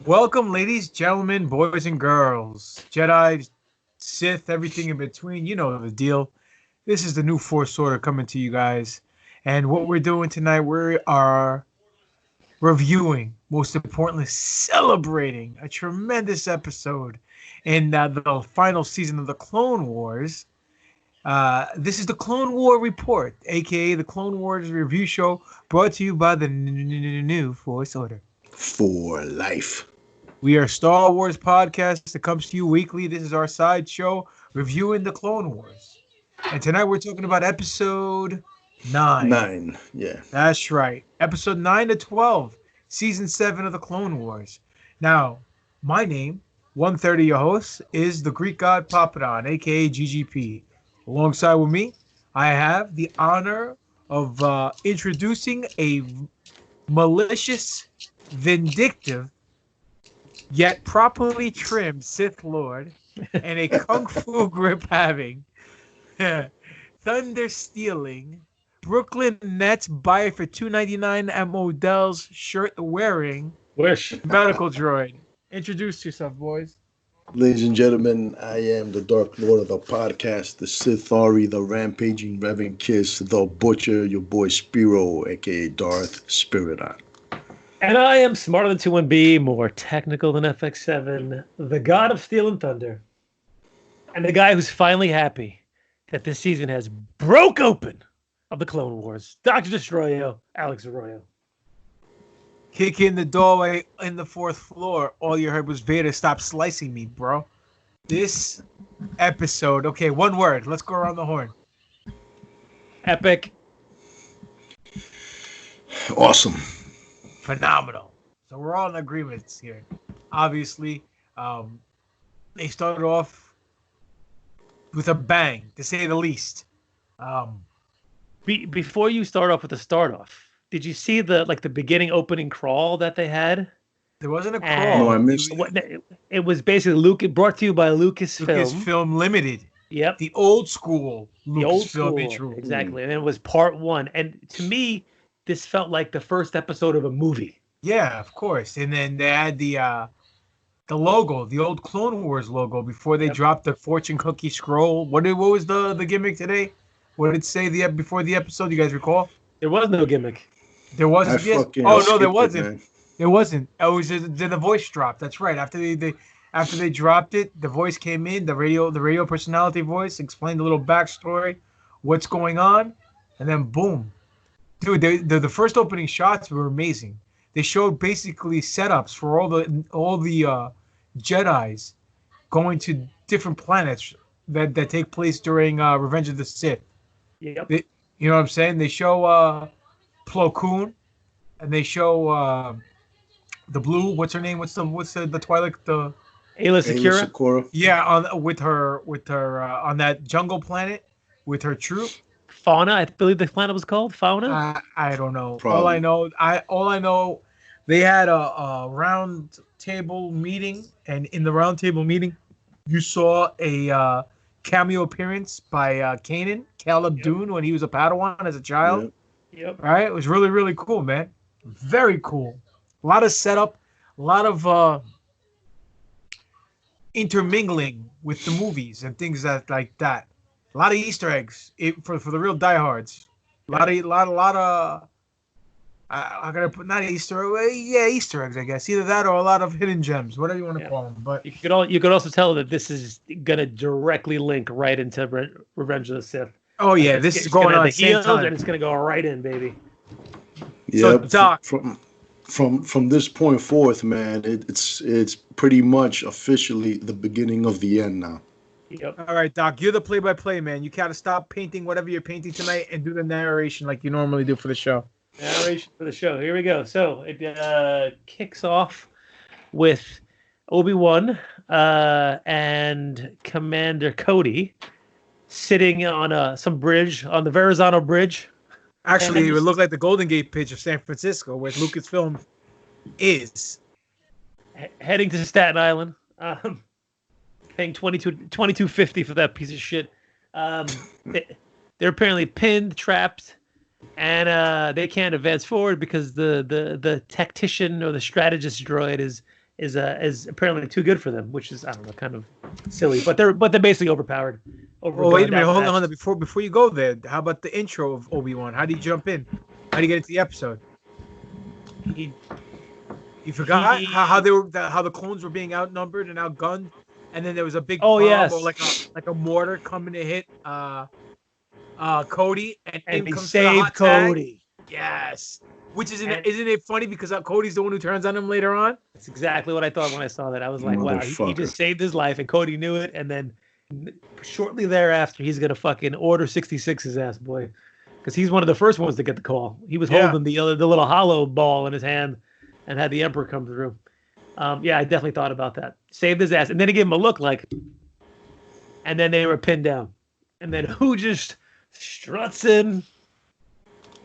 Welcome, ladies, gentlemen, boys, and girls, Jedi, Sith, everything in between. You know the deal. This is the new Force Order coming to you guys. And what we're doing tonight, we are reviewing, most importantly, celebrating a tremendous episode in the final season of the Clone Wars. This is the Clone War Report, aka the Clone Wars review show, brought to you by the new Force Order. For life. We are a Star Wars podcast that comes to you weekly. This is our side show reviewing the Clone Wars. And tonight we're talking about episode 9. 9, yeah. That's right. Episode 9 to 12, season 7 of the Clone Wars. Now, my name, 130 your host, is the Greek god Papadon, aka GGP. Alongside with me, I have the honor of introducing a malicious, vindictive, yet properly trimmed Sith Lord and a kung fu grip having, thunder stealing, Brooklyn Nets buy it for $2.99 at Modell's shirt wearing medical droid. Introduce yourself, boys. Ladies and gentlemen, I am the Dark Lord of the podcast, the Sith Ari, the Rampaging Reverend Kiss, the Butcher, your boy Spiro, aka Darth Spyridon. And I am smarter than 21B, more technical than FX7, the god of steel and thunder, and the guy who's finally happy that this season has broke open of the Clone Wars, Dr. Destroyo, Alex Arroyo. Kick in the doorway in the 4th floor. All you heard was Vader, stop slicing me, bro. This episode, okay, one word. Let's go around the horn. Epic. Awesome. Phenomenal. So we're all in agreements here. Obviously, they started off with a bang, to say the least. Before you start off with the start off, did you see the beginning opening crawl that they had? There wasn't a crawl. And No, I missed it was basically brought to you by Lucasfilm. Lucasfilm Limited. Yep. The old school The old Lucasfilm school. intro. Exactly. And it was part 1. And to me, this felt like the first episode of a movie. Yeah, of course. And then they had the logo, the old Clone Wars logo, before they dropped the fortune cookie scroll. What was the gimmick today? What did it say before the episode? You guys recall? There was no gimmick. There wasn't. I Oh no, there wasn't. There wasn't. Oh, it was then the voice dropped. That's right. After they dropped it, the voice came in. The radio personality voice explained a little backstory, what's going on, and then boom, dude. The first opening shots were amazing. They showed basically setups for all the Jedis going to different planets that take place during Revenge of the Sith. Yep. You know what I'm saying? They show Plo Koon, and they show the blue. What's her name? What's the Twilight? The Ayla Secura. Yeah, with her on that jungle planet with her troop. Fauna, I believe the planet was called Fauna. I don't know. Probably. All I know, they had a round table meeting, and in the round table meeting, you saw a cameo appearance by Kanan, Caleb Dune, when he was a Padawan as a child. Yep. Right? It was really, really cool, man. Very cool. A lot of setup, a lot of intermingling with the movies and things like that. A lot of Easter eggs for the real diehards. A lot of I'm gonna put not Easter eggs, I guess. Either that or a lot of hidden gems, whatever you want to call them. But you could also tell that this is gonna directly link right into Revenge of the Sith. Oh yeah, this is going on at the same time, and it's gonna go right in, baby. Yeah, so, Doc, from this point forth, man, it's pretty much officially the beginning of the end now. Yep. All right, Doc, you're the play-by-play man. You gotta stop painting whatever you're painting tonight and do the narration like you normally do for the show. Narration for the show. Here we go. So it kicks off with Obi-Wan and Commander Cody sitting on some bridge, on the Verrazano Bridge. Actually, it would look like the Golden Gate Bridge of San Francisco, where Lucasfilm is. Heading to Staten Island. Paying $22.50 for that piece of shit. They're apparently pinned, trapped, and they can't advance forward because the tactician or the strategist droid is is apparently too good for them, which is, I don't know, kind of silly. But they're basically overpowered. Well, wait a minute, hold on. Before you go there, how about the intro of Obi-Wan? How do you jump in? How do you get into the episode? You forgot how the clones were being outnumbered and outgunned, and then there was a big bomb or like a mortar coming to hit Cody, and he comes saved Cody. Yes. Which isn't it funny because Cody's the one who turns on him later on? That's exactly what I thought when I saw that. I was like, wow, he just saved his life, and Cody knew it. And then shortly thereafter, he's gonna fucking order 66 his ass, boy, because he's one of the first ones to get the call. He was holding the little hollow ball in his hand, and had the Emperor come through. Yeah, I definitely thought about that. Saved his ass, and then he gave him a look like, and then they were pinned down, and then who just struts in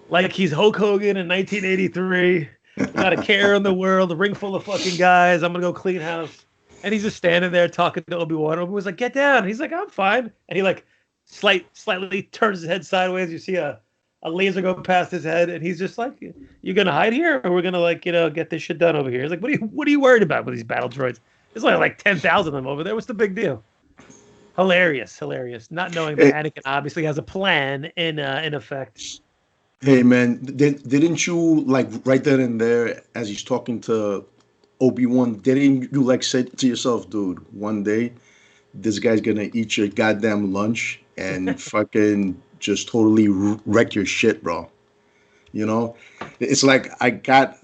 like he's Hulk Hogan in 1983, not a care in the world, a ring full of fucking guys. I'm gonna go clean house, and he's just standing there talking to Obi-Wan. Obi-Wan's like, "Get down." He's like, "I'm fine," and he like slightly turns his head sideways. You see a laser go past his head, and he's just like, "You gonna hide here, or we're gonna get this shit done over here?" He's like, "What are you worried about with these battle droids? There's only like 10,000 of them over there. What's the big deal?" Hilarious. Not knowing that Anakin obviously has a plan in effect. Hey man, didn't you like right then and there as he's talking to Obi-Wan? Didn't you like say to yourself, dude, one day this guy's gonna eat your goddamn lunch and fucking just totally wreck your shit, bro? You know, it's like I got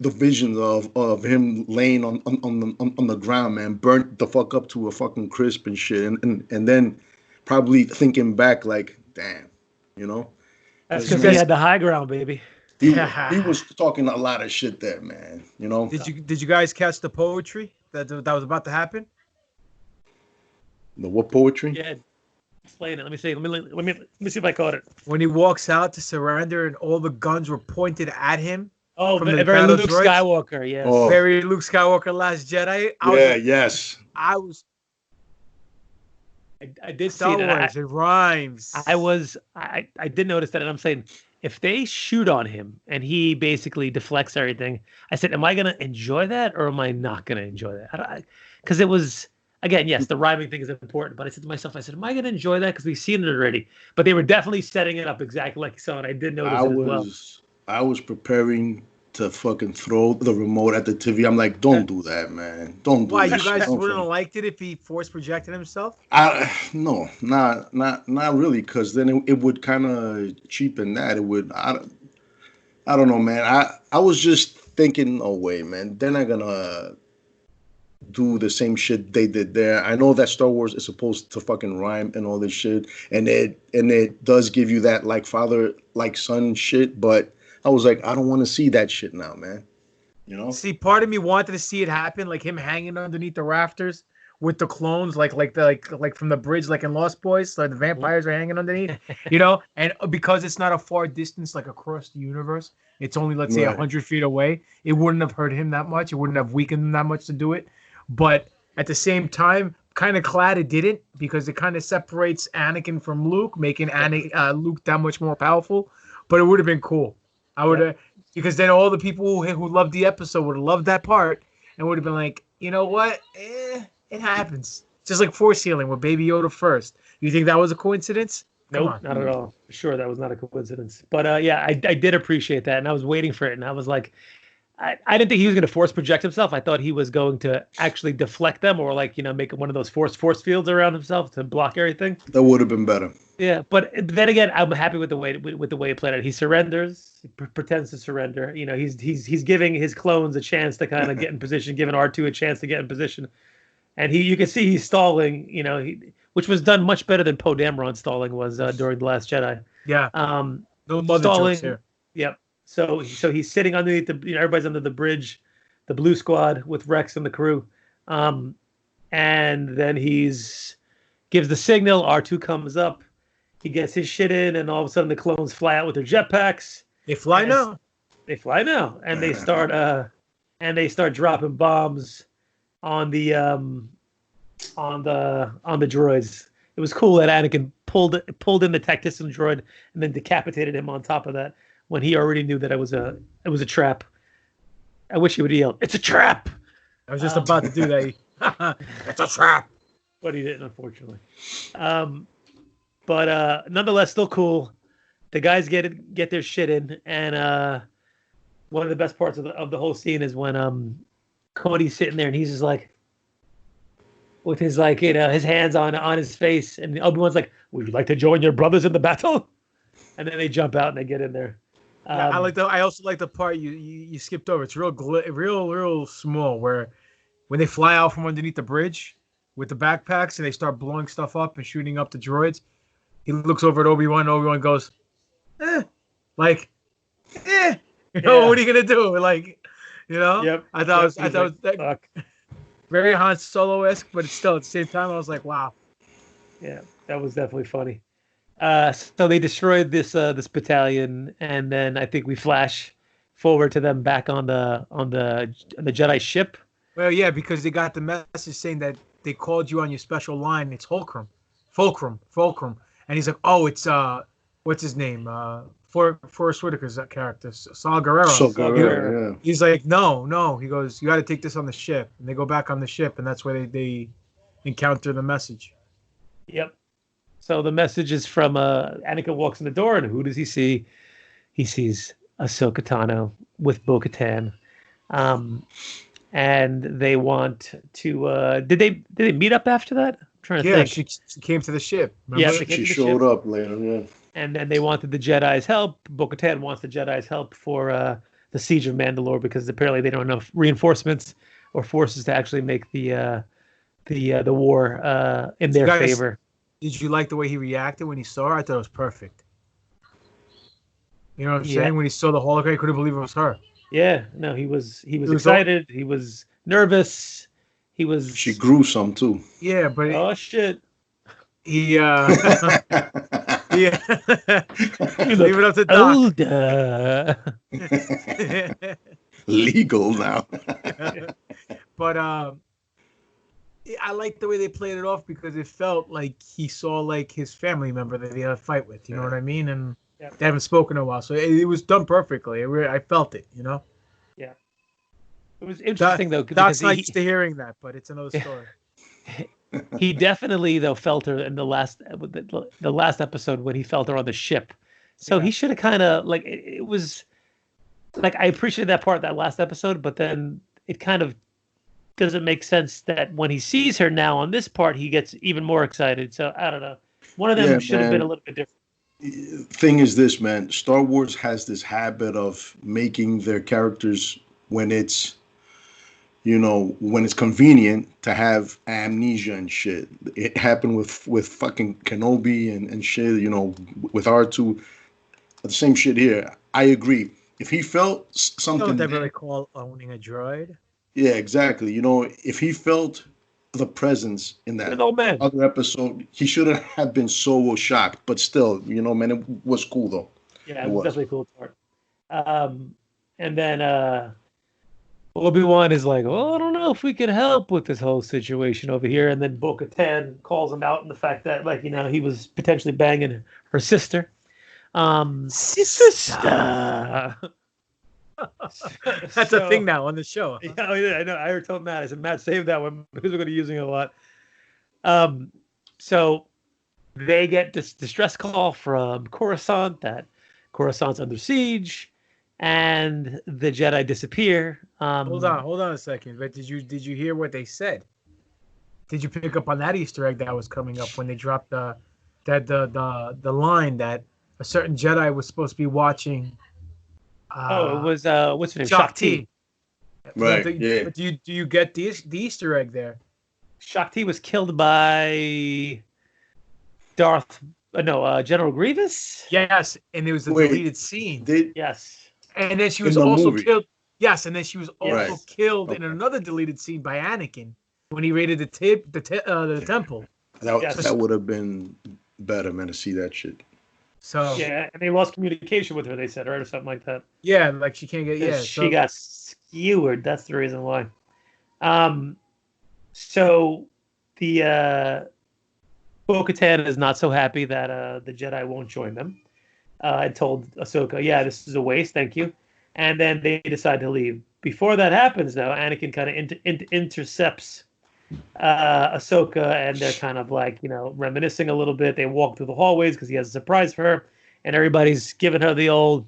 the visions of him laying on the ground, man, burnt the fuck up to a fucking crisp and shit, and then probably thinking back like, damn, you know. That's because he had the high ground, baby. He was talking a lot of shit there, man. You know. Did you guys catch the poetry that was about to happen? The what poetry? Yeah, explain it. Let me see. Let me see if I caught it. When he walks out to surrender, and all the guns were pointed at him. Oh, very Luke Skywalker. Yes. Oh. Very Luke Skywalker, Last Jedi. I did see that. It rhymes. I did notice that, and I'm saying, if they shoot on him and he basically deflects everything, I said, am I going to enjoy that or am I not going to enjoy that? Because it was, again, yes, the rhyming thing is important, but I said to myself, am I going to enjoy that? Because we've seen it already. But they were definitely setting it up exactly like you saw, and I did notice it as well. I was preparing to fucking throw the remote at the TV. I'm like, don't do that, man. Don't do that. Why, you guys wouldn't have liked it if he force projected himself? No, not really, because then it would kind of cheapen that. It would, I don't know, man. I was just thinking, oh, wait, man, they're not gonna do the same shit they did there. I know that Star Wars is supposed to fucking rhyme and all this shit, and it does give you that like father, like son shit, but I was like, I don't want to see that shit now, man. You know? See, part of me wanted to see it happen, like him hanging underneath the rafters with the clones, like from the bridge, like in Lost Boys, like the vampires are hanging underneath, you know? And because it's not a far distance, like across the universe, it's only, let's say, 100 feet away. It wouldn't have hurt him that much. It wouldn't have weakened him that much to do it. But at the same time, kind of glad it didn't, because it kind of separates Anakin from Luke, making Luke that much more powerful. But it would have been cool. I would have, because then all the people who loved the episode would have loved that part and would have been like, you know what? It happens. Just like Force healing with Baby Yoda first. You think that was a coincidence? Nope, not at all. Sure, that was not a coincidence. But yeah, I did appreciate that, and I was waiting for it, and I was like, I didn't think he was going to force project himself. I thought he was going to actually deflect them, or like, make one of those force fields around himself to block everything. That would have been better. Yeah, but then again, I'm happy with the way it played out. He surrenders, he pretends to surrender. He's giving his clones a chance to kind of get in position, giving R2 a chance to get in position, and you can see he's stalling. Which was done much better than Poe Dameron stalling was during The Last Jedi. Yeah. No mother jokes here. Yep. So he's sitting underneath everybody's under the bridge, the Blue Squad with Rex and the crew, and then gives the signal. R2 comes up, he gets his shit in, and all of a sudden the clones fly out with their jetpacks. They fly now, and they start dropping bombs on the droids. It was cool that Anakin pulled in the tactician droid and then decapitated him on top of that, when he already knew that it was a trap. I wish he would have yelled, "It's a trap!" I was just about to do that. It's a trap. But he didn't, unfortunately. But nonetheless, still cool. The guys get their shit in, and one of the best parts of the whole scene is when Cody's sitting there and he's just like, with his his hands on his face, and Obi-Wan's like, "Would you like to join your brothers in the battle?" And then they jump out and they get in there. Yeah, I also like the part you skipped over. It's real small where when they fly out from underneath the bridge with the backpacks and they start blowing stuff up and shooting up the droids. He looks over at Obi-Wan. Obi-Wan goes, like, what are you gonna do? Like, Yep. I thought it was fuck. very Han Solo-esque, but it's still at the same time I was like, wow. Yeah, that was definitely funny. So they destroyed this battalion, and then I think we flash forward to them back on the Jedi ship. Well, yeah, because they got the message saying that they called you on your special line. It's Fulcrum, and he's like, oh, it's what's his name? Forrest Whitaker's character, Saul Guerrero. Saul Guerrero, yeah. He's like, no. He goes, you got to take this on the ship, and they go back on the ship, and that's where they encounter the message. Yep. So the message is from Anakin walks in the door, and who does he see? He sees Ahsoka Tano with Bo-Katan. And they want to. Did they meet up after that? I'm trying to think. She came to the ship. Remember? Yeah, she showed up later. Yeah. And then they wanted the Jedi's help. Bo-Katan wants the Jedi's help for the siege of Mandalore because apparently they don't have enough reinforcements or forces to actually make the war in their favor. Did you like the way he reacted when he saw her? I thought it was perfect. You know what I'm saying? When he saw the hologram, he couldn't believe it was her. Yeah, no, he was excited. He was nervous. She grew some too. Yeah, but oh shit. He leave it up to Doc. Older. Legal now. But I like the way they played it off because it felt like he saw like his family member that he had a fight with. You know what I mean? And they haven't spoken in a while, so it was done perfectly. I felt it. Yeah. It was interesting though. Doc's not used to hearing that, but it's another story. He definitely though felt her in the last episode when he felt her on the ship. So he should have kind of like it was like I appreciated that part of that last episode, but then it kind of doesn't make sense that when he sees her now on this part, he gets even more excited. So I don't know. One of them should have been a little bit different. Thing is this, man. Star Wars has this habit of making their characters when it's convenient to have amnesia and shit. It happened with fucking Kenobi and shit, with R2. The same shit here. I agree. If he felt something... You know what they really call owning a droid? Yeah, exactly. If he felt the presence in that other episode, he shouldn't have been so shocked. But still, man, it was cool, though. Yeah, it was definitely a cool part. And then... Obi-Wan is like, well, I don't know if we can help with this whole situation over here. And then Bo-Katan calls him out in the fact that, he was potentially banging her sister. Sister. That's a thing now on the show. Huh? Yeah, I know. I told Matt. I said, Matt, save that one because we're going to be using it a lot. So they get this distress call from Coruscant that Coruscant's under siege. And the Jedi disappear. Hold on a second. But did you hear what they said? Did you pick up on that Easter egg that was coming up when they dropped the line that a certain Jedi was supposed to be watching? It was what's her name? Shakti. Right. But do you get the Easter egg there? Shakti was killed by General Grievous. Yes, and it was a deleted scene. Yes. And then she was also killed. Yes, and then she was also killed in another deleted scene by Anakin when he raided the temple. That would have been better, man, to see that shit. So and they lost communication with her. They said, right, or something like that. Yeah, like she can't get. She got skewered. That's the reason why. So the Bo-Katan is not so happy that the Jedi won't join them. I told Ahsoka, this is a waste, thank you. And then they decide to leave before that happens, though, Anakin kind of intercepts Ahsoka, and they're kind of like, reminiscing a little bit. They walk through the hallways because he has a surprise for her, and everybody's giving her the old,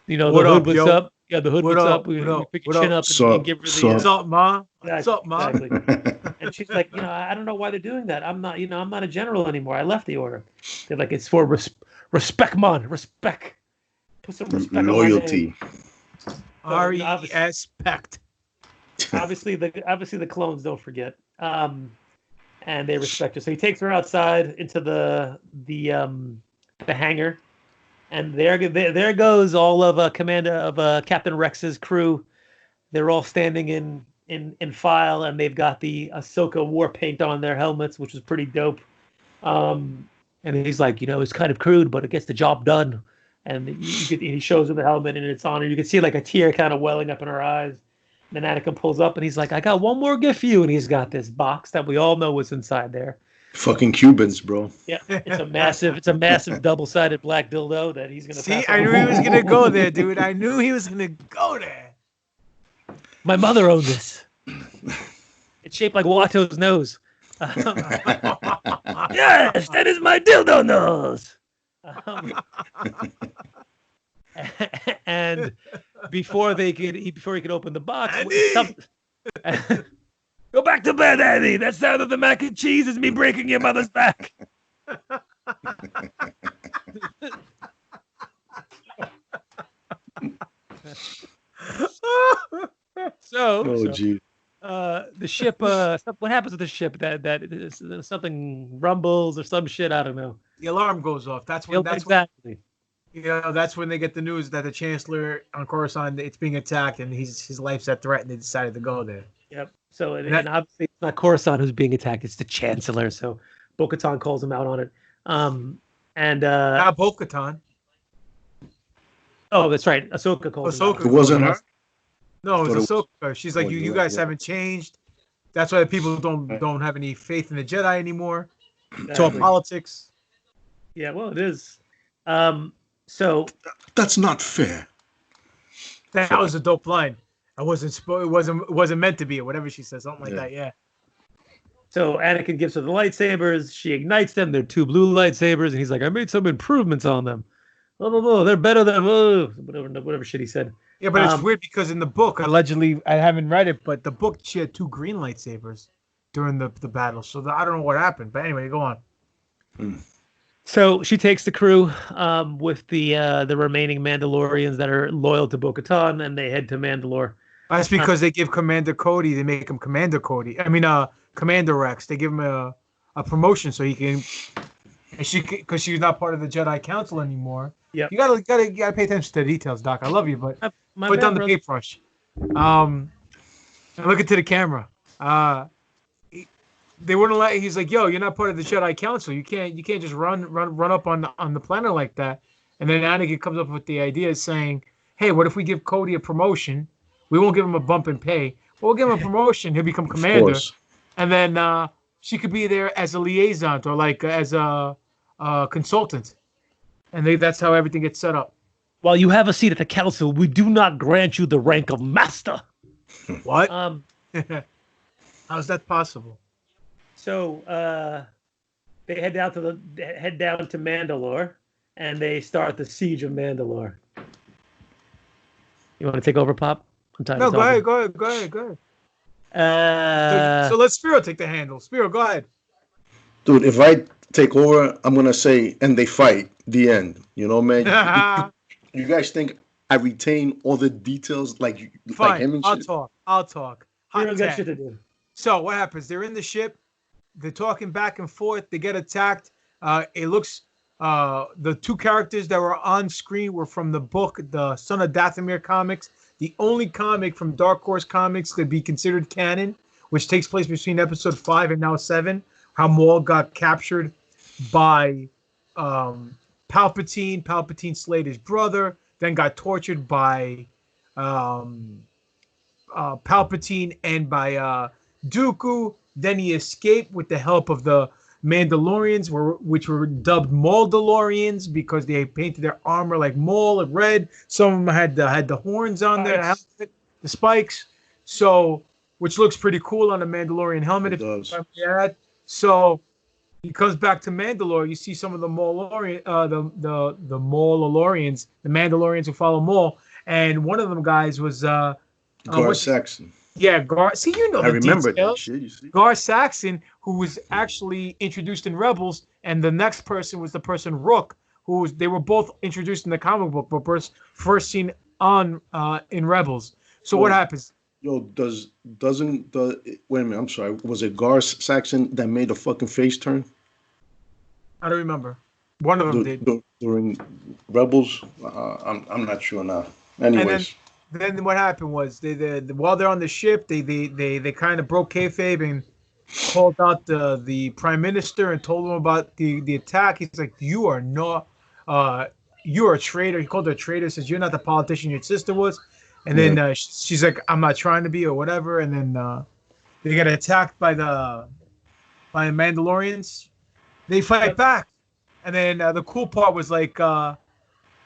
the What hood up, was yo? up. Yeah, the hood What was up? up. We What up? pick What your chin up? up Sup? and give her the. Sup? What's up, ma? What's Exactly, up, ma? exactly. And she's like, I don't know why they're doing that. I'm not, I'm not a general anymore. I left the order. They're like, it's for respect, man, respect. Put some respect Loyalty. on my name. Respect. Obviously the clones don't forget. And they respect her. So he takes her outside into the hangar, and there goes all of Captain Rex's crew. They're all standing in file, and they've got the Ahsoka war paint on their helmets, which is pretty dope. And he's like, it's kind of crude, but it gets the job done. And he shows her the helmet, and it's on her. You can see like a tear kind of welling up in her eyes. And then Anakin pulls up, and he's like, I got one more gift for you. And he's got this box that we all know what's inside there. Fucking Cubans, bro. Yeah, it's a massive double-sided black dildo that he's gonna. See, I knew he was gonna go there, dude. I knew he was gonna go there. My mother owned this. It's shaped like Watto's nose. Yes, that is my dildo nose. And before he could open the box, go back to bed, Annie. That sound of the mac and cheese is me breaking your mother's back. Gee. The ship. What happens with the ship? That something rumbles or some shit. I don't know. The alarm goes off. That's when. Exactly. That's when they get the news that the Chancellor on Coruscant it's being attacked and his life's at threat, and they decided to go there. Yep. So and obviously it's not Coruscant who's being attacked; it's the Chancellor. So Bo-Katan calls him out on it. Not Bo-Katan. Oh, that's right. Ahsoka calls him out. It wasn't her. No, it was Ahsoka. She's like, you guys haven't changed. That's why people don't have any faith in the Jedi anymore. Exactly. It's all politics. Yeah, well, it is. So that's not fair. That was a dope line. It wasn't meant to be, or whatever she says, something like that. Yeah. So Anakin gives her the lightsabers. She ignites them. They're 2 blue lightsabers, and he's like, "I made some improvements on them. Oh, they're better than whatever shit he said." Yeah, but it's weird because in the book, allegedly, I haven't read it, but the book she had 2 green lightsabers during the battle. So I don't know what happened, but anyway, go on. So she takes the crew with the remaining Mandalorians that are loyal to Bo-Katan, and they head to Mandalore. That's because they give Commander Cody. They make him Commander Cody. I mean, Commander Rex. They give him a promotion so he can. And because she's not part of the Jedi Council anymore. Yeah. You gotta pay attention to the details, Doc. I love you, but put down the paintbrush. And look into the camera. They wouldn't let. He's like, "Yo, you're not part of the Jedi Council. You can't just run up on the planet like that." And then Anakin comes up with the idea saying, "Hey, what if we give Cody a promotion? We won't give him a bump in pay. But we'll give him a promotion. He'll become commander, and then she could be there as a liaison or like as a consultant." And that's how everything gets set up. While you have a seat at the council, we do not grant you the rank of master. What? How's that possible? So they head down to Mandalore, and they start the siege of Mandalore. You want to take over, Pop? I'm tired. No, go ahead. So let Spiro take the handle. Spiro, go ahead. Dude, if I take over, I'm gonna say, and they fight. The end. You know, man. You guys think I retain all the details like him and shit? I'll talk. Spiro's got shit to do. So what happens? They're in the ship. They're talking back and forth. They get attacked. It looks the 2 characters that were on screen were from the book, the Son of Dathomir comics, the only comic from Dark Horse Comics to be considered canon, which takes place between episode 5 and now 7. How Maul got captured by Palpatine. Palpatine slayed his brother, then got tortured by Palpatine and by Dooku. Then he escaped with the help of the Mandalorians, which were dubbed Mauldalorians because they painted their armor like Maul, red. Some of them had the horns on their outfit. the spikes. So, which looks pretty cool on the Mandalorian helmet. It does. Yeah. So he comes back to Mandalore. You see some of the Maulorian, the Maulorians, the Mandalorians who follow Maul, and one of them guys was Gar Saxon. Yeah, Gar. See, you know I the remember details. that shit. You see, Gar Saxon, who was actually introduced in Rebels, and the next person was the person Rook, they were both introduced in the comic book, but first seen on in Rebels. So what happens? Yo, doesn't the wait a minute? I'm sorry. Was it Gar Saxon that made the fucking face turn? I don't remember. One of them did during Rebels. I'm not sure now. Anyways. Then what happened was while they're on the ship, they kind of broke kayfabe and called out the prime minister and told him about the attack. He's like, you are a traitor. He called her a traitor. Says you're not the politician your sister was. And then she's like, I'm not trying to be or whatever. And then they get attacked by the Mandalorians. They fight back, and then the cool part was like.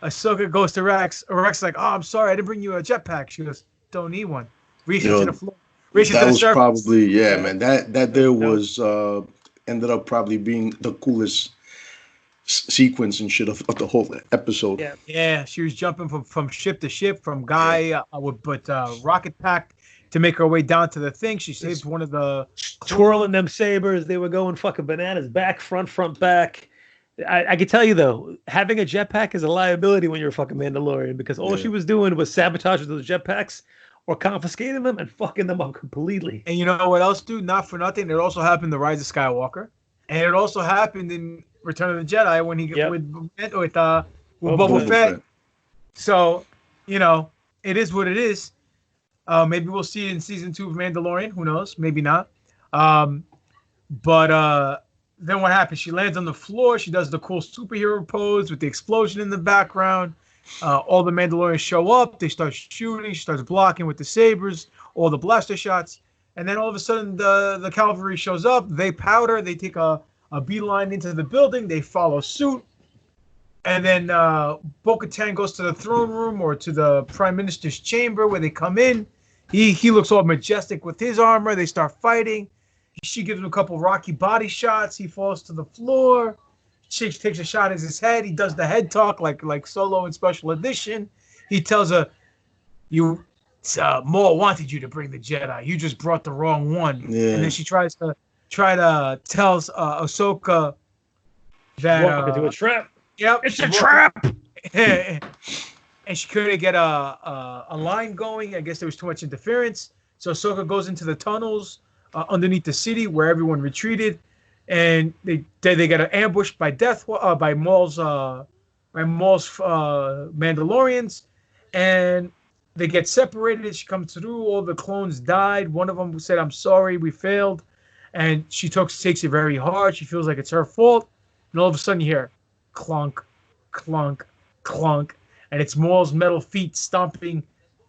Ahsoka goes to Rex. Rex like, oh, I'm sorry, I didn't bring you a jetpack. She goes, don't need one. Reach into the floor. That was probably man. That there was ended up probably being the coolest sequence and shit of the whole episode. Yeah. She was jumping from ship to ship, from guy with rocket pack to make her way down to the thing. She saved one of the twirling them sabers. They were going fucking bananas, back, front, back. I can tell you though, having a jetpack is a liability when you're a fucking Mandalorian, because all she was doing was sabotaging those jetpacks or confiscating them and fucking them up completely. And you know what else, dude? Not for nothing, it also happened in The Rise of Skywalker, and it also happened in Return of the Jedi when he with Boba Fett. So, it is what it is. Maybe we'll see it in season 2 of Mandalorian. Who knows? Maybe not. But then what happens? She lands on the floor. She does the cool superhero pose with the explosion in the background. All the Mandalorians show up. They start shooting. She starts blocking with the sabers, all the blaster shots. And then all of a sudden, the cavalry shows up. They powder. They take a beeline into the building. They follow suit. And then Bo-Katan goes to the throne room or to the prime minister's chamber where they come in. He looks all majestic with his armor. They start fighting. She gives him a couple rocky body shots. He falls to the floor. She takes a shot at his head. He does the head talk like Solo in Special Edition. He tells her, Maul wanted you to bring the Jedi. You just brought the wrong one. Yeah. And then she tries to tells Ahsoka that walk into a trap. Yep, it's a trap. And she couldn't get a line going. I guess there was too much interference. So Ahsoka goes into the tunnels underneath the city where everyone retreated, and they get ambushed by Maul's Mandalorians, and they get separated. She comes through. All the clones died. One of them said, "I'm sorry, we failed," and she takes it very hard. She feels like it's her fault, and all of a sudden you hear clunk, clunk, clunk, and it's Maul's metal feet stomping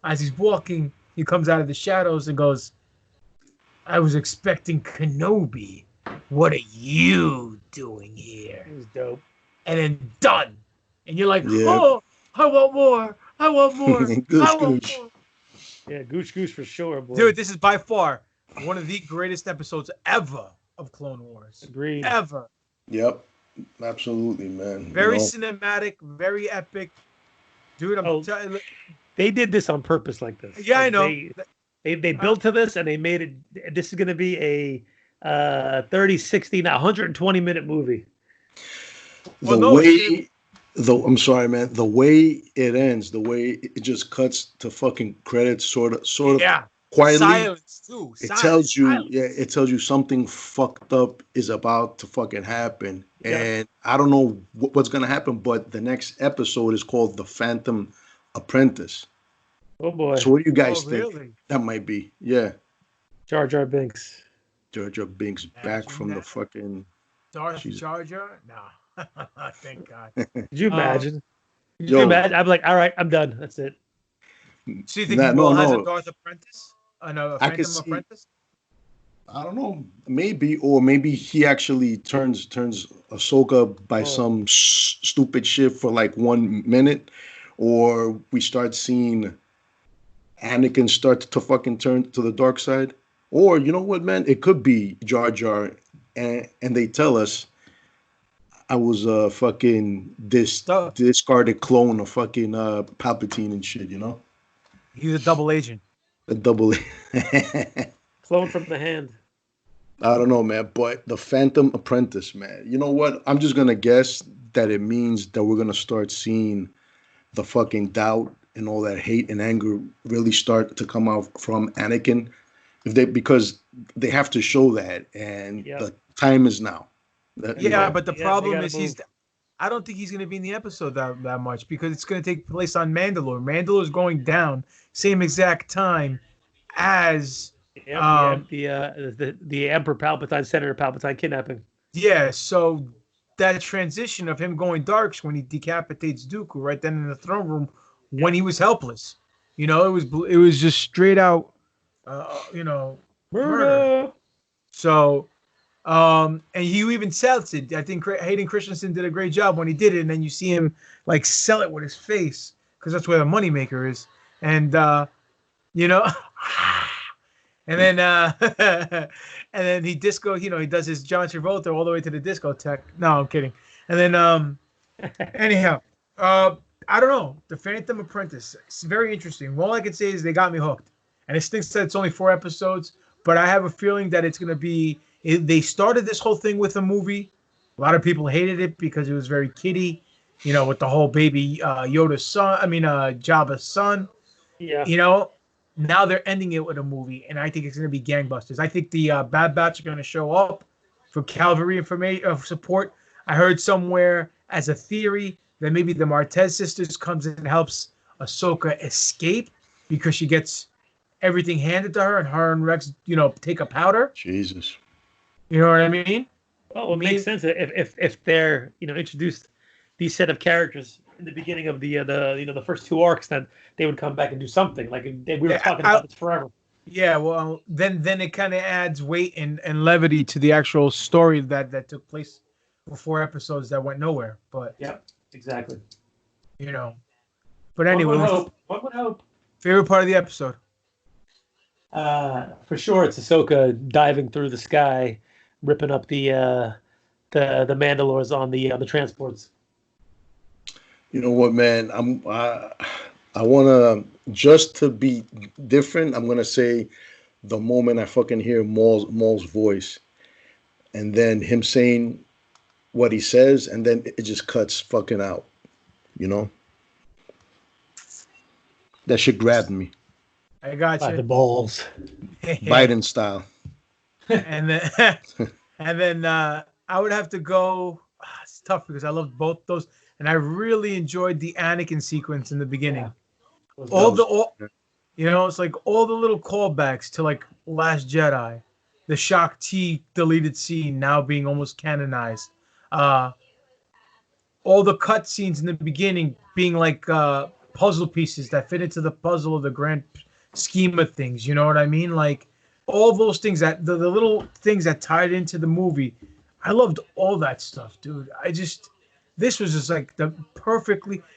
as he's walking. He comes out of the shadows and goes, I was expecting Kenobi. What are you doing here? It was dope. And then done. And you're like, oh, I want more. I want more. I want more. Yeah, gooch for sure, boy. Dude, this is by far one of the greatest episodes ever of Clone Wars. Agreed. Ever. Yep. Absolutely, man. Very cinematic, very epic. Dude, I'm telling you. They did this on purpose like this. Yeah, I know. They built to this, and they made it. This is going to be a 30, 60, 120-minute movie. I'm sorry, man. The way it ends, the way it just cuts to fucking credits, sort of quietly. Silence too. It tells you something fucked up is about to fucking happen, and I don't know what's gonna happen. But the next episode is called The Phantom Apprentice. Oh boy! So what do you guys think really? that might be? Yeah. Jar Jar Binks. Jar Jar Binks back from the fucking. Darth Jar Jar? No. Thank God. Could you imagine? Could you imagine? I'm like, all right, I'm done. That's it. So you think Maul has a Darth Apprentice? No, a Phantom Apprentice? I don't know. Maybe, or maybe he actually turns Ahsoka by some stupid shit for like 1 minute, or we start seeing Anakin start to fucking turn to the dark side, or you know what, man, it could be Jar Jar, and they tell us I was a fucking So discarded clone of fucking Palpatine and shit, you know, he's a double agent. a double. Clone from the hand. I don't know, man, but the Phantom Apprentice, man. You know what? I'm just gonna guess that it means that we're gonna start seeing the fucking doubt and all that hate and anger really start to come out from Anakin, if they because they have to show that, and Yep. the time is now. Yeah, but the Yeah, they problem gotta is move. I don't think he's going to be in the episode that much because it's going to take place on Mandalore. Mandalore is going down same exact time as Yep, um the Emperor Palpatine, Senator Palpatine kidnapping. yeah, so that transition of him going darks when he decapitates Dooku right then in the throne room when he was helpless. It was just straight out murder. So and you even sells it. I think Hayden Christensen did a great job when he did it, and then you see him like sell it with his face because that's where the moneymaker is. And you know, and then and then he disco. He does his John Travolta all the way to the discotheque. No, I'm kidding. And then anyhow, I don't know. The Phantom Apprentice. It's very interesting. All I can say is they got me hooked, and it stinks that it's only 4 episodes, but I have a feeling that it's gonna be. They started this whole thing with a movie. A lot of people hated it because it was very kiddie, with the whole baby Yoda's son. I mean, Jabba's son. Yeah. Now they're ending it with a movie, and I think it's going to be gangbusters. I think the Bad Batch are going to show up for cavalry information support. I heard somewhere as a theory that maybe the Martez sisters comes in and helps Ahsoka escape because she gets everything handed to her, and her and Rex, take a powder. Jesus. You know what I mean? Well, it makes sense if they're introduced these set of characters in the beginning of the first 2 arcs, then they would come back and do something like we were talking about this forever. Yeah, well, then it kind of adds weight and levity to the actual story that took place for 4 episodes that went nowhere. But yep, exactly. But anyway, one would hope. Favorite part of the episode? For sure, it's Ahsoka diving through the sky, ripping up the Mandalores on the transports. You know what, man? I want to, just to be different, I'm gonna say the moment I fucking hear Maul's voice, and then him saying what he says, and then it just cuts fucking out. That shit grabbed me. I got you. By the balls. Biden style. And then I would have to go. It's tough because I loved both those, and I really enjoyed the Anakin sequence in the beginning. Yeah. It's like all the little callbacks to like Last Jedi, the Shock T deleted scene now being almost canonized. All the cut scenes in the beginning being like puzzle pieces that fit into the puzzle of the grand scheme of things. You know what I mean? Like all those things that the little things that tied into the movie. I loved all that stuff, dude. This was just like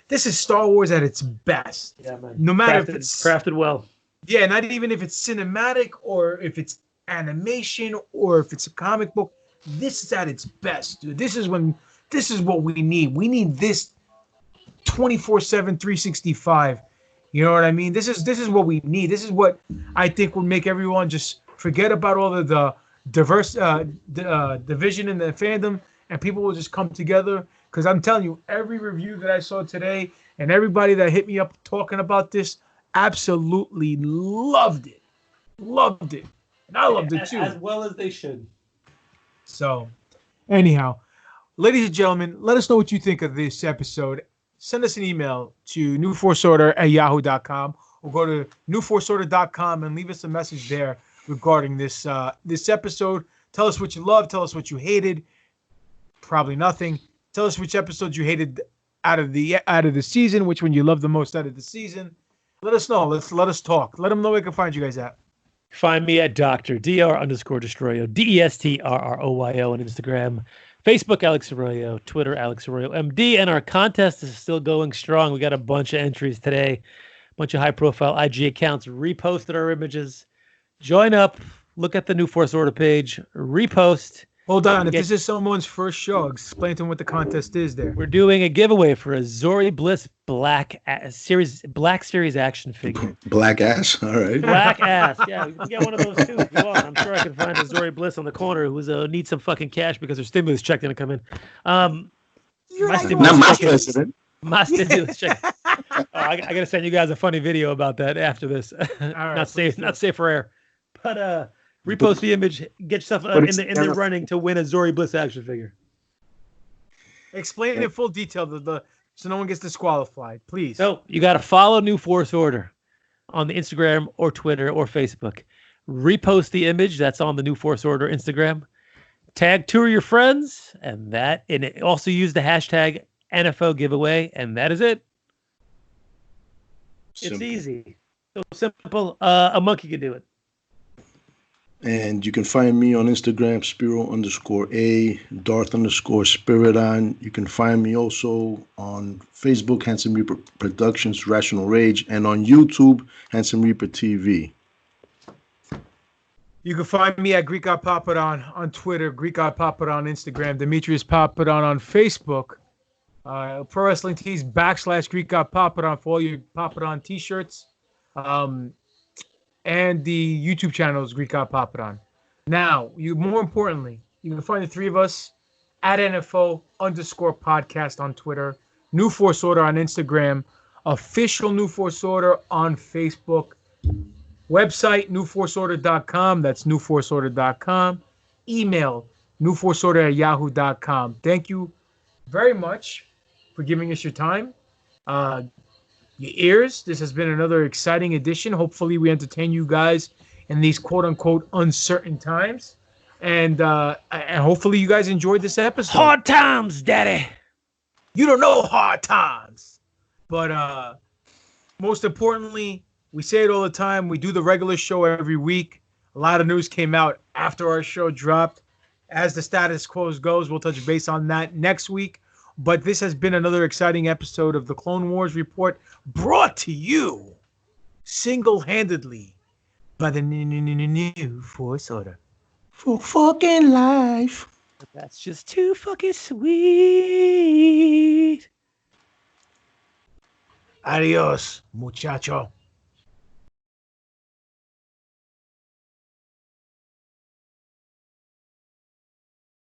this is Star Wars at its best. Yeah, man. No matter if it's crafted well. Yeah, not even if it's cinematic or if it's animation or if it's a comic book. This is at its best, dude. This is what we need. We need this 24/7, 365. You know what I mean? This is what we need. This is what I think would make everyone just forget about all of the diverse division in the fandom, and people will just come together. Because I'm telling you, every review that I saw today and everybody that hit me up talking about this absolutely loved it. Loved it. And I loved it too. As well as they should. So, anyhow, ladies and gentlemen, let us know what you think of this episode. Send us an email to newforceorder@yahoo.com or go to newforceorder.com and leave us a message there regarding this episode. Tell us what you loved. Tell us what you hated. Probably nothing. Tell us which episodes you hated out of the season, which one you loved the most out of the season. Let us know. Let us talk. Let them know where we can find you guys at. Find me at Dr. DR_Destroyo, on Instagram, Facebook Alex Arroyo, Twitter Alex Arroyo MD, and our contest is still going strong. We got a bunch of entries today. bunch of high-profile IG accounts reposted our images. Join up. Look at the New Force Order page. Repost. Hold on. If this is someone's first show, explain to them what the contest is there. We're doing a giveaway for a Zori Bliss Black Series action figure. Black ass. All right. Black ass. Yeah, you can get one of those too if you want. I'm sure I can find a Zori Bliss on the corner who needs some fucking cash because her stimulus check didn't come in. Not my president. My stimulus check. I gotta send you guys a funny video about that after this. Not safe for air. But repost the image. Get yourself in the running to win a Zori Bliss action figure. Explain in full detail so no one gets disqualified, please. So you got to follow New Force Order on the Instagram or Twitter or Facebook. Repost the image that's on the New Force Order Instagram. Tag 2 of your friends, and also use the hashtag NFO giveaway, and that is it. Simple. It's easy. So simple. A monkey can do it. And you can find me on Instagram, Spiro_A, Darth_Spyridon. You can find me also on Facebook, Handsome Reaper Productions, Rational Rage, and on YouTube, Handsome Reaper TV. You can find me at Greek God Papadon on Twitter, Greek God Papadon on Instagram, Demetrius Papadon on Facebook, Pro Wrestling Tees / Greek God Papadon for all your Papadon t-shirts. And the YouTube channel is Greek God Papadon. Now, more importantly, you can find the three of us at NFO_podcast on Twitter, New Force Order on Instagram, official New Force Order on Facebook, website newforceorder.com. That's newforceorder.com. Email newforceorder@yahoo.com. Thank you very much for giving us your time. Your ears. This has been another exciting edition. Hopefully we entertain you guys in these quote-unquote uncertain times. And hopefully you guys enjoyed this episode. Hard times, daddy. You don't know hard times. But most importantly, we say it all the time. We do the regular show every week. A lot of news came out after our show dropped. As the status quo goes, we'll touch base on that next week. But this has been another exciting episode of the Clone Wars Report, brought to you single-handedly by the New Force Order. For fucking life. That's just too fucking sweet. Adios, muchacho.